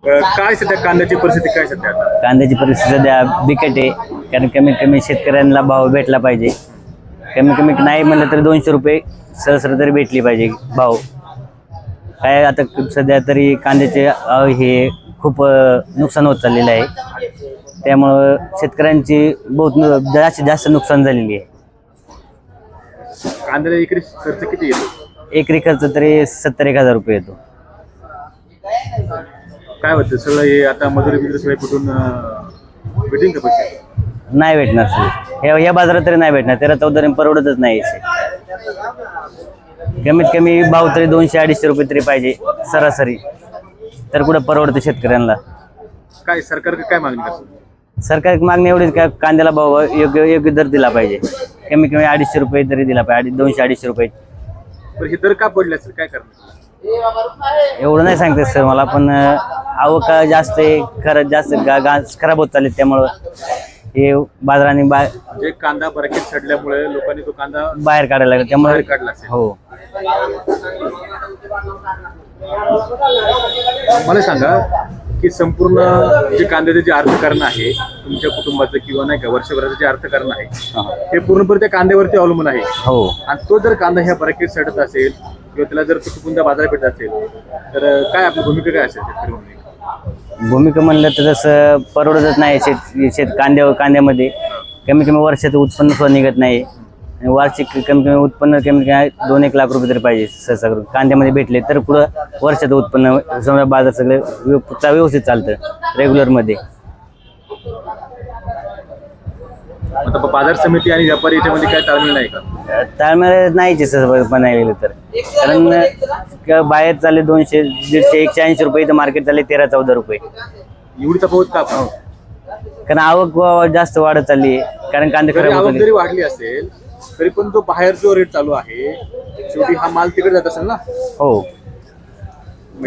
काय सध्या कांद्याची परिस्थिती काय सध्या आता? कांद्याची परिस्थिती सध्या बिकट आहे, कारण कमीत कमी शेतकऱ्यांना भाव भेटला पाहिजे. कमीत कमी नाही म्हणलं तरी 200 रुपये सहस्र तरी भेटली पाहिजे भाव. काय आता सध्या तरी कांद्याचे हे खूप नुकसान होत चाललेलं आहे, त्यामुळं शेतकऱ्यांची बहुत जास्तीत जास्त नुकसान झालेली आहे. कांद्याला एकरी खर्च किती येतो? एकरी खर्च तरी 70-1,000 रुपये येतो. काय होतं सगळं हे आता मजुरी बिजुरी सगळे कुठून भेटेल का पैसे? नाही भेटणार सर, या बाजारात तरी नाही भेटणार. 13-14 परवडतच नाही. कमीत कमी भाव तरी 200-250 रुपये तरी पाहिजे सरासरी, तर कुठं परवडतं शेतकऱ्यांना. काय सरकारकडे काय मागणी करतो? सरकार मागणी एवढीच काय, कांद्याला भाव योग्य दर दिला पाहिजे. कमीत कमी 250 रुपये तरी दिला पाहिजे, 200-250 रुपये. हे दर का पडले असेल, काय करणार? एवढं नाही सांगते सर मला, पण आवक जास्त आहे, खरंच जास्त खराब होत चालली, त्यामुळं हे बाजाराने जे कांदा बराकीत सडल्यामुळे लोकांनी तो कांदा बाहेर काढायला लागला, त्यामुळे काढला असेल. हो. मला सांगा की संपूर्ण जे कांद्याचे जे अर्थकारण आहे तुमच्या कुटुंबाचं किंवा नाही का वर्षभराचं जे अर्थकारण आहे हे पूर्णपणे त्या कांद्यावरती अवलंबून आहे. हो. आणि तो जर कांदा ह्या बराकीत सडत असेल किंवा त्याला जर चुकून बाजारात भेटत असेल तर काय आपली भूमिका काय असेल शेतकरी म्हणून? भूमिका म्हणलं तर तसं परवडतच नाही. कांद्यामध्ये कमी कमी वर्षाचं उत्पन्न सुद्धा निघत नाही. वार्षिक कमी कमी उत्पन्न कमी कमी 2-1 लाख रुपये तरी पाहिजे सहसा कांद्यामध्ये भेटले तर पुढं वर्षाचं उत्पन्न समजा बाजार सगळं व्यवस्थित चालतं रेग्युलरमध्ये. आता बाजार समिती आणि व्यापारी याच्यामध्ये काय ताळमेळ नाही का? ताळमेळ नाहीच सहसा म्हणायला गेलं तर, कारण बाहेर चालले 200, 150, 180 रुपये, तर मार्केट चालले 13-14 रुपये. एवढी तफावत का? कारण आवक जास्त वाढत चालली आहे, कारण कांदे खराब आवक जरी वाढली असेल तरी पण तो बाहेर जो रेट चालू आहे शेवटी हा माल तिकडे जात असेल ना. हो.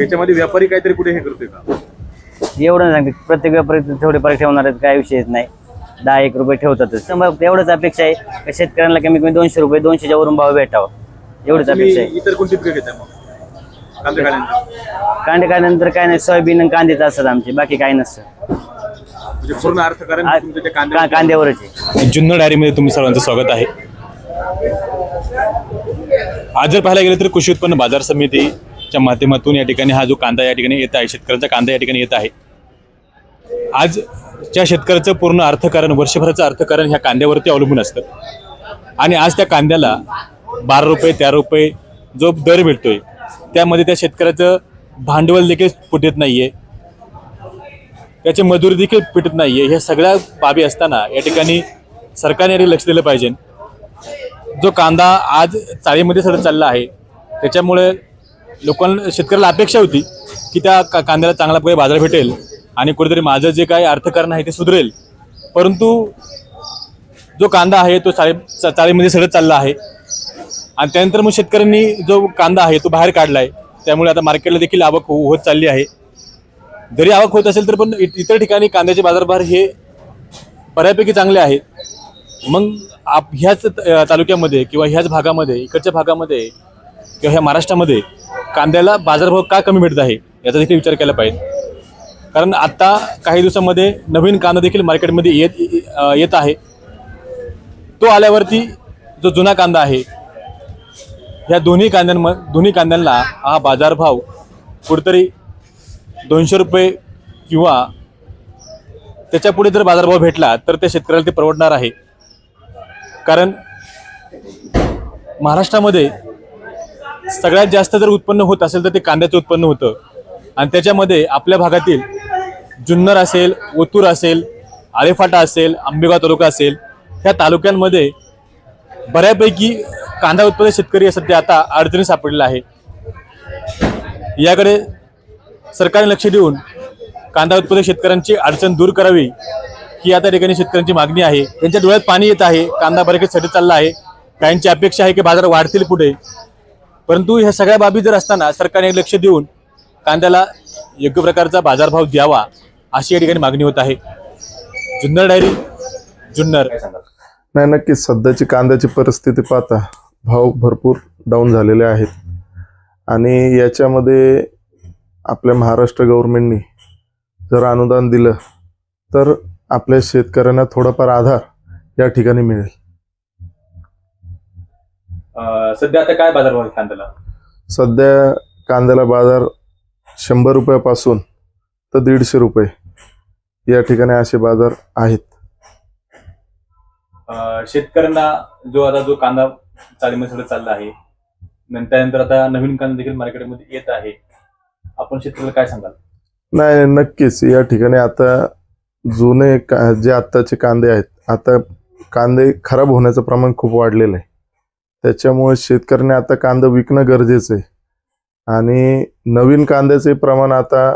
याच्यामध्ये व्यापारी काहीतरी कुठे हे करतोय का? एवढं नाही सांगते, प्रत्येक व्यापारी थोडेफार ठेवणार आहेत, काय विषयच नाही. 10-1 रुपये ठेवतातच. एवढंच अपेक्षा आहे की शेतकऱ्यांना कमी कमी 200 रुपये 200च्या वरून भाव भेटावा, एवढंच अपेक्षा आहे. इतर कोणती पिकं घेताय मग कांदे काढल्यानंतर काय नाही, सोयाबीन आणि कांदेच असतात आमचे, बाकी काही नसतं. म्हणजे पूर्ण अर्थकारण कांद्यावरच आहे. जुन्नर डायरीमध्ये तुम्ही सर्वांचं स्वागत आहे. आज जर पाहायला गेलं तर कृषी उत्पन्न बाजार समितीच्या माध्यमातून या ठिकाणी हा जो कांदा या ठिकाणी येत आहे, शेतकऱ्यांचा कांदा या ठिकाणी येत आहे. आज ज्या शेतकऱ्याचं पूर्ण अर्थकारण, वर्षभराचं अर्थकारण ह्या कांद्यावरती अवलंबून असतं आणि आज त्या कांद्याला 12 रुपये 13 रुपये जो दर मिळतोय त्यामध्ये त्या शेतकऱ्याचं भांडवल देखील फुटत नाहीये, त्याची मजुरी देखील पिटत नाहीये. ह्या सगळ्या बाबी असताना या ठिकाणी सरकारने लक्ष दिलं पाहिजे. जो कांदा आज चाळीमध्ये सडत चालला आहे त्याच्यामुळे लोकांना, शेतकऱ्याला अपेक्षा होती की त्या कांद्याला चांगला प्रकारे बाजार भेटेल आणि कुठेतरी माझं जे काही अर्थकारण आहे ते सुधरेल, परंतु जो कांदा आहे तो चाळीमध्ये सडत चालला आहे. आणि त्यानंतर मग शेतकऱ्यांनी जो कांदा आहे तो बाहेर काढला आहे, त्यामुळे आता मार्केटला देखील आवक होत चालली आहे. जरी आवक होत असेल तर पण इतर ठिकाणी कांद्याचे बाजारभाव हे बऱ्यापैकी चांगले आहेत. मग ह्याच तालुक्यामध्ये किंवा ह्याच भागामध्ये, इकडच्या भागामध्ये किंवा ह्या महाराष्ट्रामध्ये कांद्याला बाजारभाव का कमी भेटत आहे याचा देखील विचार केला पाहिजे. कारण आता काही दिवसामध्ये नवीन कांदा देखील मार्केटमध्ये येत आहे. तो आल्यावरती जो जुना कांदा आहे ह्या दोन्ही कांद्यांना हा बाजारभाव कुठेतरी 200 रुपये किंवा त्याच्या पुढे जर बाजारभाव भेटला तर त्या शेतकऱ्याला ते परवडणार आहे. कारण महाराष्ट्रामध्ये सगळ्यात जास्त जर उत्पन्न होत असेल तर ते कांद्याचं उत्पन्न होतं आणि त्याच्यामध्ये आपल्या भागातील जुन्नर असेल, ओतूर असेल, आळेफाटा असेल, आंबेगाव तालुका असेल, ह्या तालुक्यांमध्ये बऱ्यापैकी कांदा उत्पादक शेतकरी सध्या आता अडचणी सापडलेला आहे. याकडे सरकारने लक्ष देऊन कांदा उत्पादक शेतकऱ्यांची अडचण दूर करावी ही आता ठिकाणी शेतकऱ्यांची मागणी आहे. त्यांच्या डोळ्यात पाणी येत आहे. कांदा बऱ्यापैकी सडत चालला आहे. काहींची अपेक्षा आहे की बाजार वाढतील पुढे, परंतु ह्या सगळ्या बाबी जर असताना सरकारने लक्ष देऊन कांद्याला योग्य प्रकारचा बाजारभाव द्यावा अशी या ठिकाणी मागणी होत आहे. जुन्नर डायरी, जुन्नर. नाही, नक्कीच सध्याची कांद्याची परिस्थिती पाहता भाव भरपूर डाऊन झालेले आहेत आणि याच्यामध्ये आपल्या महाराष्ट्र गव्हर्नमेंटनी जर अनुदान दिलं तर आपल्या शेतकऱ्यांना थोडाफार आधार या ठिकाणी मिळेल. सध्या आता काय बाजारभाव आहे कांद्याला? सध्या कांद्याला बाजार 100 रुपयापासून तर 150 रुपये या ठिकाणी असे बाजार आहेत. शेतकऱ्यांना जो कांदा चालीमध्ये चालला आहे, त्यानंतर आता नवीन कांदा देखील मार्केटमध्ये येत आहे, आपण शेतकऱ्याला काय सांगाल? नाही, नक्कीच या ठिकाणी आता जुने जे आत्ताचे कांदे आहेत, आता कांदे खराब होण्याचं प्रमाण खूप वाढलेलं आहे. त्याच्यामुळे शेतकऱ्याने आता कांदा विकणं गरजेचं आहे आणि नवीन कांद्याचे प्रमाण आता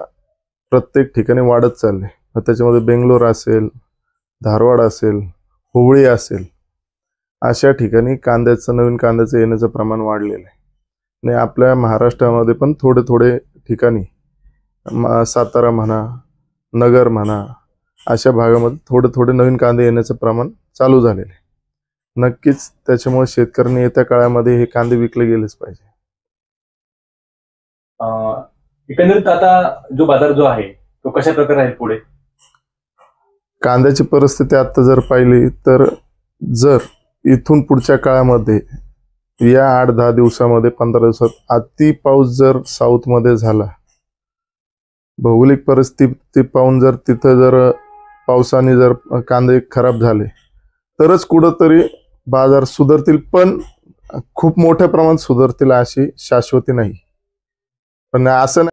प्रत्येक ठिकाणी वाढत चालले. त्याच्यामध्ये बेंगलोर असेल, धारवाड असेल, हुबळी असेल, अशा ठिकाणी नवीन कांद्याचं येण्याचं प्रमाण वाढलेलं आहे. आणि आपल्या महाराष्ट्रामध्ये पण थोडे थोडे ठिकाणी सातारा म्हणा, नगर म्हणा, अशा भागामध्ये थोडे थोडे नवीन कांदे येण्याचं प्रमाण चालू झालेलं आहे. नक्कीच त्याच्यामुळे शेतकऱ्यांनी येत्या काळामध्ये हे कांदे विकले गेलेच पाहिजे. एकंदरीत आता जो बाजार जो आहे तो कशा प्रकारे आहे पुढे? कांद्याची परिस्थिती आता जर पाहिली तर जर इथून पुढच्या काळामध्ये या 8-10 दिवसामध्ये 15 दिवसात अति पाऊस जर साऊथमध्ये झाला, भौगोलिक परिस्थिती पाहून जर तिथं जर पावसाने जर कांदे खराब झाले तरच कुठंतरी बाजार सुधारतील, पण खूप मोठ्या प्रमाणात सुधारतील अशी शाश्वती नाही. पण असं